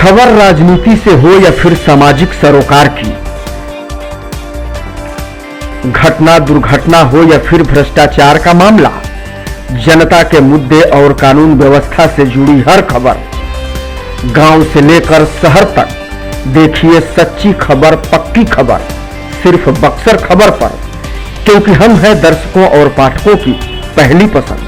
खबर राजनीति से हो या फिर सामाजिक सरोकार की, घटना दुर्घटना हो या फिर भ्रष्टाचार का मामला, जनता के मुद्दे और कानून व्यवस्था से जुड़ी हर खबर, गांव से लेकर शहर तक देखिए सच्ची खबर, पक्की खबर सिर्फ बक्सर खबर पर, क्योंकि हम हैं दर्शकों और पाठकों की पहली पसंद।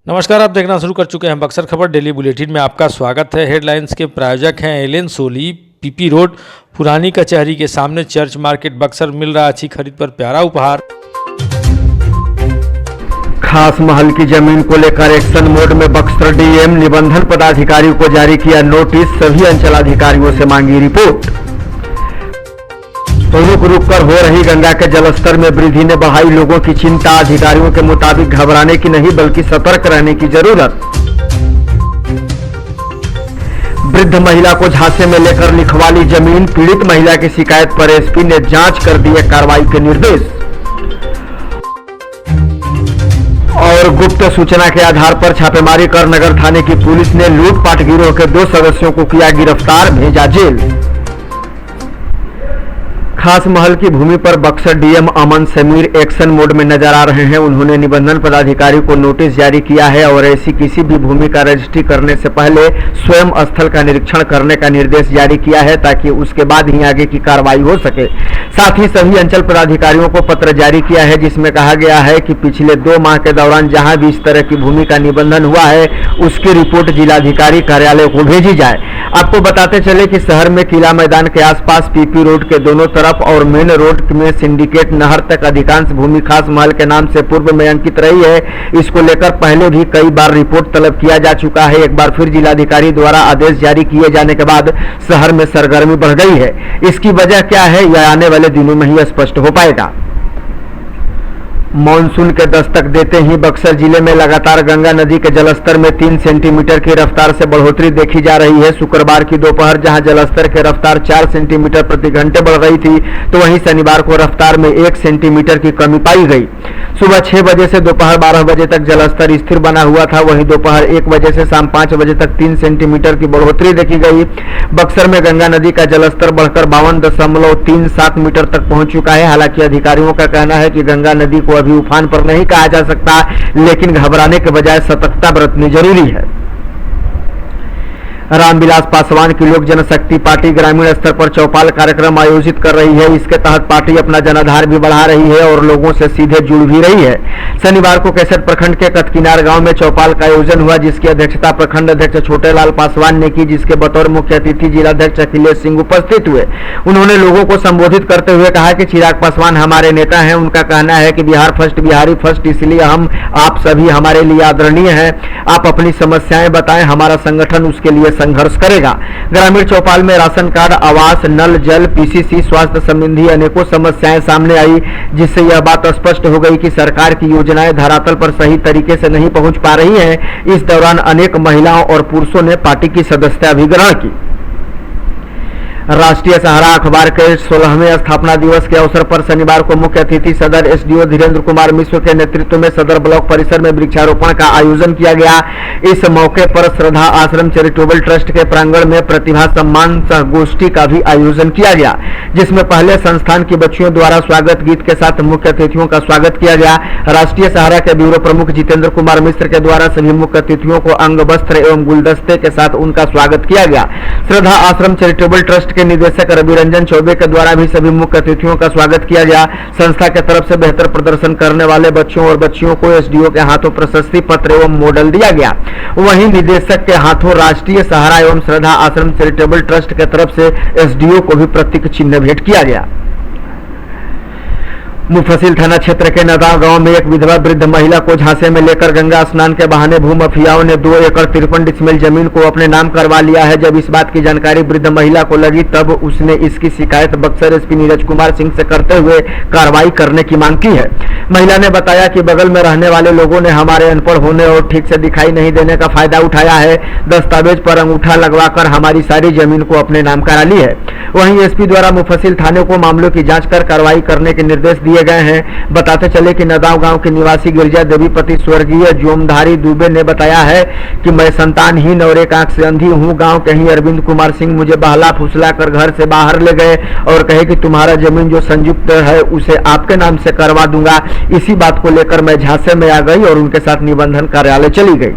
नमस्कार, आप देखना शुरू कर चुके हैं बक्सर खबर डेली बुलेटिन में आपका स्वागत है। हेडलाइंस के प्रायोजक हैं एलेन सोली, पीपी रोड, पुरानी कचहरी के सामने, चर्च मार्केट, बक्सर। मिल रहा अच्छी खरीद पर प्यारा उपहार। खास महल की जमीन को लेकर एक्शन मोड में बक्सर डीएम, निबंधन पदाधिकारी को जारी किया नोटिस, सभी अंचलाधिकारियों से मांगी रिपोर्ट। रुक रुक कर हो रही गंगा के जलस्तर में वृद्धि ने बढ़ाई लोगों की चिंता, अधिकारियों के मुताबिक घबराने की नहीं बल्कि सतर्क रहने की जरूरत। वृद्ध महिला को झांसे में लेकर लिखवा ली जमीन, पीड़ित महिला की शिकायत पर एसपी ने जांच कर दिए कार्रवाई के निर्देश। और गुप्त सूचना के आधार पर छापेमारी कर नगर थाने की पुलिस ने लूटपाट गिरोह के 2 सदस्यों को किया गिरफ्तार, भेजा जेल। खास महल की भूमि पर बक्सर डीएम अमन समीर एक्शन मोड में नजर आ रहे हैं। उन्होंने निबंधन पदाधिकारी को नोटिस जारी किया है और ऐसी किसी भी भूमि का रजिस्ट्री करने से पहले स्वयं स्थल का निरीक्षण करने का निर्देश जारी किया है ताकि उसके बाद ही आगे की कार्रवाई हो सके। साथ ही सभी अंचल पदाधिकारियों को पत्र जारी किया है जिसमें कहा गया है कि पिछले 2 माह के दौरान जहां भी इस तरह की भूमि का निबंधन हुआ है उसकी रिपोर्ट जिलाधिकारी कार्यालय को भेजी जाए। आपको बताते चले कि शहर में किला मैदान के आसपास पीपी रोड के दोनों तरफ और मेन रोड में सिंडिकेट नहर तक अधिकांश भूमि खास महल के नाम से पूर्व में अंकित रही है। इसको लेकर पहले भी कई बार रिपोर्ट तलब किया जा चुका है। एक बार फिर जिलाधिकारी द्वारा आदेश जारी किए जाने के बाद शहर में सरगर्मी बढ़ गई है। इसकी वजह क्या है यह आने वाले दिनों में ही स्पष्ट हो पाएगा। मानसून के दस्तक देते ही बक्सर जिले में लगातार गंगा नदी के जलस्तर में 3 सेंटीमीटर की रफ्तार से बढ़ोतरी देखी जा रही है। शुक्रवार की दोपहर जहां जलस्तर की रफ्तार 4 सेंटीमीटर प्रति घंटे बढ़ रही थी तो वहीं शनिवार को रफ्तार में 1 सेंटीमीटर की कमी पाई गई। सुबह 6 बजे से दोपहर 12 बजे तक जलस्तर स्थिर बना हुआ था। वहीं दोपहर 1 बजे से शाम 5 बजे तक 3 सेंटीमीटर की बढ़ोतरी देखी गई। बक्सर में गंगा नदी का जलस्तर बढ़कर 52.37 मीटर तक पहुंच चुका है। हालांकि अधिकारियों का कहना है कि गंगा नदी को अभी उफान पर नहीं कहा जा सकता, लेकिन घबराने के बजाय सतर्कता बरतनी जरूरी है। रामविलास पासवान की लोक जनशक्ति पार्टी ग्रामीण स्तर पर चौपाल कार्यक्रम आयोजित कर रही है। इसके तहत पार्टी अपना जनाधार भी बढ़ा रही है और लोगों से सीधे जुड़ भी रही है। शनिवार को कैसर प्रखंड के कतकिनार गांव में चौपाल का आयोजन हुआ जिसकी अध्यक्षता प्रखंड अध्यक्ष छोटेलाल पासवान ने की, जिसके बतौर मुख्य अतिथि जिलाध्यक्ष अखिलेश सिंह उपस्थित हुए। उन्होंने लोगों को संबोधित करते हुए कहा कि चिराग पासवान हमारे नेता हैं। उनका कहना है कि बिहार फर्स्ट, बिहारी फर्स्ट, इसलिए हम आप सभी हमारे लिए आदरणीय हैं। आप अपनी समस्याएं बताएं, हमारा संगठन उसके लिए संघर्ष करेगा। ग्रामीण चौपाल में राशन कार्ड, आवास, नल जल, पीसीसी, स्वास्थ्य संबंधी अनेकों समस्याएं सामने आई, जिससे यह बात स्पष्ट हो गई कि सरकार की योजनाएं धरातल पर सही तरीके से नहीं पहुंच पा रही हैं। इस दौरान अनेक महिलाओं और पुरुषों ने पार्टी की सदस्यता भी ग्रहण की। राष्ट्रीय सहारा अखबार के 16वें स्थापना दिवस के अवसर पर शनिवार को मुख्य अतिथि सदर एसडीओ धीरेन्द्र कुमार मिश्र के नेतृत्व में सदर ब्लॉक परिसर में वृक्षारोपण का आयोजन किया गया। इस मौके पर श्रद्धा आश्रम चैरिटेबल ट्रस्ट के प्रांगण में प्रतिभा सम्मान संगोष्ठी का भी आयोजन किया गया, जिसमें पहले संस्थान की बच्चियों द्वारा स्वागत गीत के साथ मुख्य अतिथियों का स्वागत किया गया। राष्ट्रीय सहारा के ब्यूरो प्रमुख जितेंद्र कुमार मिश्र के द्वारा सभी मुख्य अतिथियों को अंग वस्त्र एवं गुलदस्ते के साथ उनका स्वागत किया गया। श्रद्धा आश्रम चैरिटेबल ट्रस्ट के निदेशक रवि रंजन चौबे के द्वारा भी सभी मुख्य अतिथियों का स्वागत किया गया। संस्था के तरफ से बेहतर प्रदर्शन करने वाले बच्चों और बच्चियों को एसडीओ के हाथों प्रशस्ति पत्र एवं मॉडल दिया गया। वहीं निदेशक के हाथों राष्ट्रीय सहारा एवं श्रद्धा आश्रम चैरिटेबल ट्रस्ट के तरफ से एसडीओ को भी प्रतीक चिन्ह भेंट किया गया। मुफस्सिल थाना क्षेत्र के नदाव गांव में एक विधवा वृद्ध महिला को झांसे में लेकर गंगा स्नान के बहाने भूमाफियाओं ने 2 एकड़ 53 डिसमिल जमीन को अपने नाम करवा लिया है। जब इस बात की जानकारी वृद्ध महिला को लगी तब उसने इसकी शिकायत बक्सर एसपी नीरज कुमार सिंह से करते हुए कार्रवाई करने की मांग की है। महिला ने बताया कि बगल में रहने वाले लोगों ने हमारे अनपढ़ होने और ठीक से दिखाई नहीं देने का फायदा उठाया है। दस्तावेज पर अंगूठा लगवाकर हमारी सारी जमीन को अपने नाम करा ली है। वहीं एसपी द्वारा मुफस्सिल थाने को मामलों की जांच कर कार्रवाई करने के निर्देश दिए किए गए हैं। बताते चले कि नदाव गांव के निवासी गिरिजा देवी पति स्वर्गीय जोमधारी दुबे ने बताया है कि मैं संतानहीन और एक आंख से अंधी हूं। गांव के ही अरविंद कुमार सिंह मुझे बहला फुसला कर घर से बाहर ले गए और कहे कि तुम्हारा जमीन जो संयुक्त है उसे आपके नाम से करवा दूंगा। इसी बात को लेकर मैं झांसे में आ गई और उनके साथ निबंधन कार्यालय चली गई।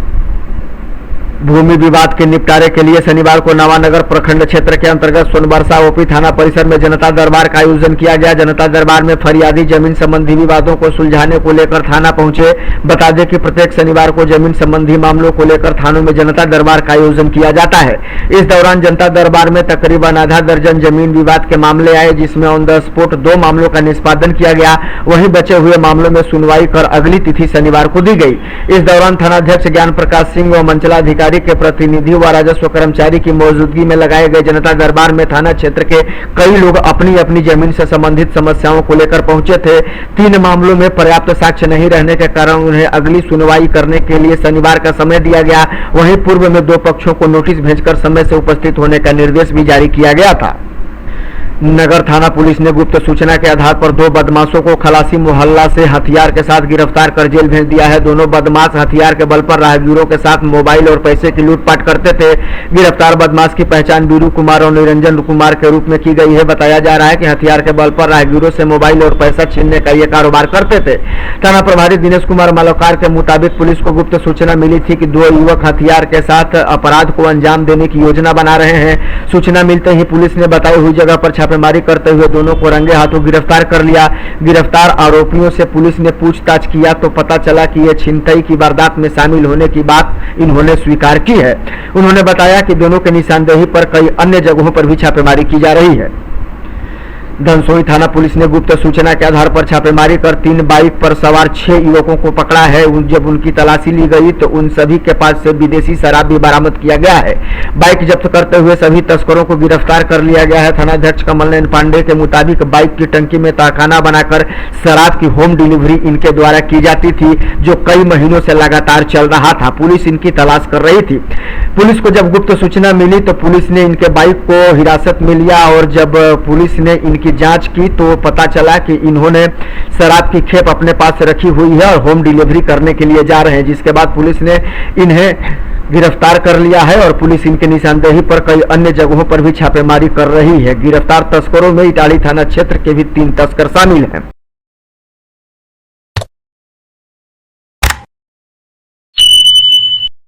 भूमि विवाद के निपटारे के लिए शनिवार को नवानगर प्रखंड क्षेत्र के अंतर्गत सोनबरसा ओपी थाना परिसर में जनता दरबार का आयोजन किया गया। जनता दरबार में फरियादी जमीन संबंधी विवादों को सुलझाने को लेकर थाना पहुंचे। बता दें कि प्रत्येक शनिवार को जमीन संबंधी मामलों को लेकर थानों में जनता दरबार का आयोजन किया जाता है। इस दौरान जनता दरबार में तकरीबन आधा दर्जन जमीन विवाद के मामले आए, जिसमें ऑन द स्पॉट 2 मामलों का निष्पादन किया गया। वहीं बचे हुए मामलों में सुनवाई कर अगली तिथि शनिवार को दी गई। इस दौरान थानाध्यक्ष ज्ञान प्रकाश सिंह व मंचलाधिकारी के प्रतिनिधि व राजस्व कर्मचारी की मौजूदगी में लगाए गए जनता दरबार में थाना क्षेत्र के कई लोग अपनी अपनी जमीन से संबंधित समस्याओं को लेकर पहुंचे थे। 3 मामलों में पर्याप्त साक्ष्य नहीं रहने के कारण उन्हें अगली सुनवाई करने के लिए शनिवार का समय दिया गया। वहीं पूर्व में 2 पक्षों को नोटिस भेजकर समय से उपस्थित होने का निर्देश भी जारी किया गया था। नगर थाना पुलिस ने गुप्त सूचना के आधार पर 2 बदमाशों को खलासी मोहल्ला से हथियार के साथ गिरफ्तार कर जेल भेज दिया है। दोनों बदमाश हथियार के बल पर राहगीरों के साथ मोबाइल और पैसे की लूटपाट करते थे। गिरफ्तार बदमाश की पहचान बीरू कुमार और निरंजन कुमार के रूप में की गई है। बताया जा रहा है कि हथियार के बल पर राहगीरों से मोबाइल और पैसा छीनने का ये कारोबार करते थे। थाना प्रभारी दिनेश कुमार मालोकार के मुताबिक पुलिस को गुप्त सूचना मिली थी कि 2 युवक हथियार के साथ अपराध को अंजाम देने की योजना बना रहे हैं। सूचना मिलते ही पुलिस ने बताई हुई जगह पर छापेमारी करते हुए दोनों को रंगे हाथों गिरफ्तार कर लिया। गिरफ्तार आरोपियों से पुलिस ने पूछताछ किया तो पता चला कि ये छिनतई की वारदात में शामिल होने की बात इन्होंने स्वीकार की है। उन्होंने बताया कि दोनों की निशानदेही पर कई अन्य जगहों पर भी छापेमारी की जा रही है। धनसोई थाना पुलिस ने गुप्त सूचना के आधार पर छापेमारी कर 3 बाइक पर सवार 6 युवकों को पकड़ा है। जब उनकी तलाशी ली गई तो उन सभी के पास से विदेशी शराब भी बरामद किया गया है। बाइक जब्त करते हुए सभी तस्करों को गिरफ्तार कर लिया गया है। थानाध्यक्ष कमलनयन पांडे के मुताबिक बाइक की टंकी में तहखाना बनाकर शराब की होम डिलीवरी इनके द्वारा की जाती थी, जो कई महीनों से लगातार चल रहा था। पुलिस इनकी तलाश कर रही थी। पुलिस को जब गुप्त सूचना मिली तो पुलिस ने इनके बाइक को हिरासत में लिया और जब पुलिस ने इनकी जांच की तो पता चला कि इन्होंने शराब की खेप अपने पास रखी हुई है और होम डिलीवरी करने के लिए जा रहे हैं, जिसके बाद पुलिस ने इन्हें गिरफ्तार कर लिया है और पुलिस इनके निशानदेही पर कई अन्य जगहों पर भी छापेमारी कर रही है। गिरफ्तार तस्करों में इटाली थाना क्षेत्र के भी 3 तस्कर शामिल हैं।